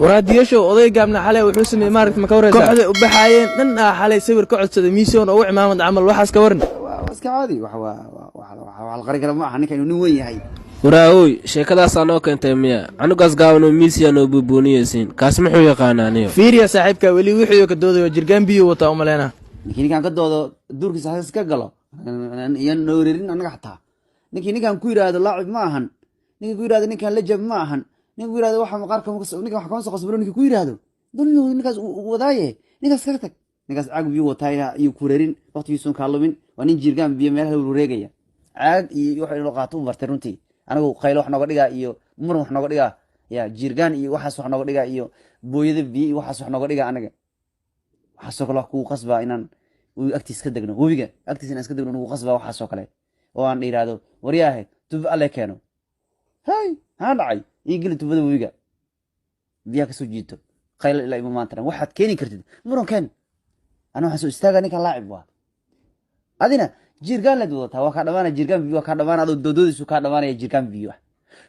waraadiyasho oday gaabna xalay wuxuu sameeyay maaragtay makawraysa kooxda u baxayeen dhan xalay sawir ka codsaday miisyoon oo cimaamad camal waxaas ka waran iska caadi waxa la qari kara ma aha ninka inuu nin weyn yahay waraaway sheekadaas anoo keentay miya anugaas gaabano miisyan oo buubuuniyaysiin kaas muxuu yaqaanaaniyo fiiriya saaxiibka weli wixii ka doodayo jirgaan biyo wata u maleena ninkan ka doodo duurkiisa haas ka galo iyo nooreerin anaga xataa ninkan ku yiraahdo laacib ma ahan ninkan ku yiraahdo ninkan la jab ma ahan ninkan ku yiraahdo waxa maqaarka ninkan wax ka soo qasbaro ninkan ku yiraahdo dunyo ninkaas wadaaye ninkaas ka tag ninkaas caag biyo wataayna iyo ku reerin waqtigiisu ka lumin waa nin jirgaan biyo meelaha uu wareegaya caag iyo waxa uu qaato u bartay runtii anagu qayl wax nooga dhigaa iyo muran wax nooga dhigaa ya jirgaan iyo waxaas wax nooga dhigaa iyo booyada biyo waxaas wax nooga dhigaa anaga waxaasoo kale wax kuu qasbaa inaan agtiis ka degno webiga agtiis inaan iska degno nugu qasbaa waxaasoo kale oo aan yidhaahdo waryaahe tub alle keeno hay haa dhacay ii geli tubada webiga biyaha kasoo jiito qaylo ilaa ima maantana waxaad keeni kartid muran keen ana waxaan soo istaagaa ninkan laacib waa adina jirgaan laad wadataa waa kaa dhamaanaya jirgaan biyo waa kaa dhamaanaya adoo doododiisu kaa dhamaanaya jirgaan biyo ah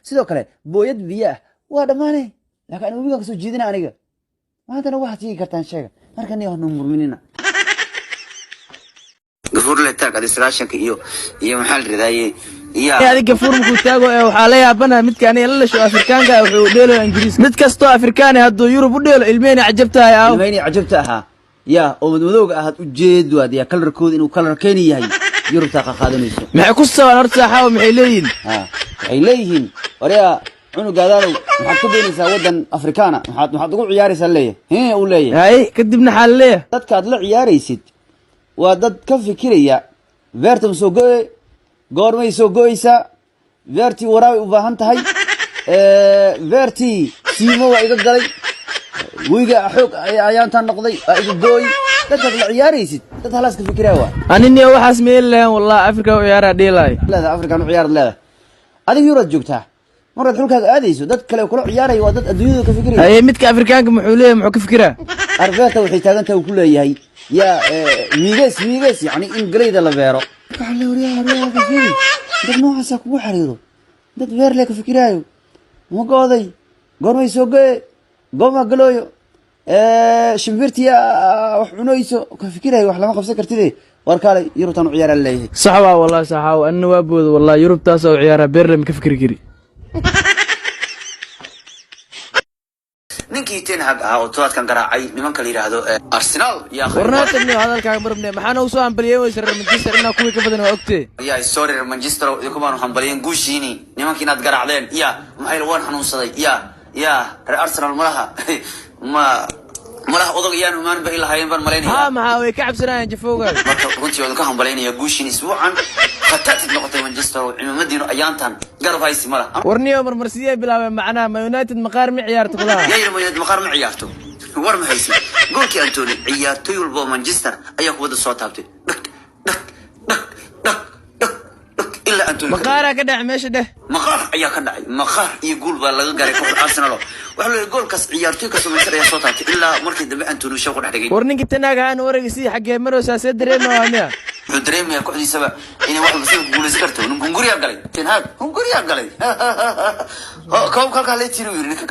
sidoo kale booyad biyo ah waa dhamaanay laakiin webigaan kasoo jiidina aniga maantana waxaad tigi kartaan sheega marka nin hanu murminina gafuur la taag adi salaashanka iyo maxaa la ridaaye iyo adiga gafuur muku taago ee waxa la yaabana midka aniga la lasho Afrikaanka wuxuu dheelo Ingiriis mid kasto Afrikaan hadduu Yurub u dheelo ilmeena cajabtahay aa ilmeena cajabta aha ya oo madowga ahad u jeedo adiga kalarkooda inuu kalar keeni yahay Yurubta ka qaadanayso maxay ku soo horta xaw maxay leeyihiin waxay leeyihiin wariya cunugaadaadu maxaad ku doonaysaa wadan Afrikaana maxaad ugu ciyaaraysaa leeyahay uu leeyahay kadibna xal leeyahay dadka aad la ciyaaraysid waa dad ka fikiraya beertan soo go'ay goormay soo go'aysaa beertii waraabay u baahan tahay beertii siimo waa iga galay wiiga xoog ayaantan noqday waa iga gooy dadka la ciyaaraysid dad halaas ka fikiraya waa anina waxaas meel leh wallahi Afrika u ciyaara dheelay leeda Afrika u ciyaar leeda adiga yurad joogtaa marad xulkaaga aadayso dad kale kula ciyaaraya waa dad adduunyada ka fikiraya ay midka Afrikaanka muxuu leeyahay muxuu ka fikiraa arbeeta waxay taagantahay ku leeyahay يا ميغاس يعني إن قريدة لبيرو قال له ريا كفيري دك نوعا ساكو حريرو دك بير لك فكرايو مو قاضي قرمي سوقي قوما قلويو شمبرتي وحنويسو كفكرايو وحلا ما قبسا كرتدي واركالي يروتانو عيارا اللي صحوا والله صحوا أنه وابود والله يروب تاسو عيارا بير لم كفكري كري ninkii Ten Hag oo toodkan garaacay nimanka la yiraahdo Arsenal yaa qornaatni hadalkaaga marabne maxaan u soo hambaliyay weysar Manchester inaa kuwii ka badan waa ogtay yaa sorry Manchester iyo kumaan hambaliyen guushiini nimankii inaad garaacdeen yaa maxay waan xanuunsaday yaa Arsenal malaha odagayaan umaan ba ilaahayeen ban maleynaya maxaa way ka cabsanayaan jafowga marka runtii oo ka hambalinaya guushiin isbuucan fatati noqotay Manchester oo ciimadina ayaantan garab haysi mala warniyo marmarsiye bilaabay macnaha Ma United maqaar ma ciyaarto kulaha yaa United maqaar ma ciyaarto war ma haysi goolkii Anthony ciyaartoy walba Manchester ayaa ku wada soo taabtay illa Anthony maqaar ka dhac meesha dheh maqaar ayaa ka dhacay maqaar iyo gool baa laga garay kooxda Arsenal waxa la goolkaas ciyaartoy ka soo Manchester ayaa soo taabtay illa markii dambe Anthony shaqo dhaxdhigay warninka tanaga aan wareegisi xagee maro saasay dareemayaa miya dareemaya kooxdiisaba inay wax walba soo guulaysan karto hunguriya galay Ten Hag hunguriya galay koob kalka la tiro yiri ninka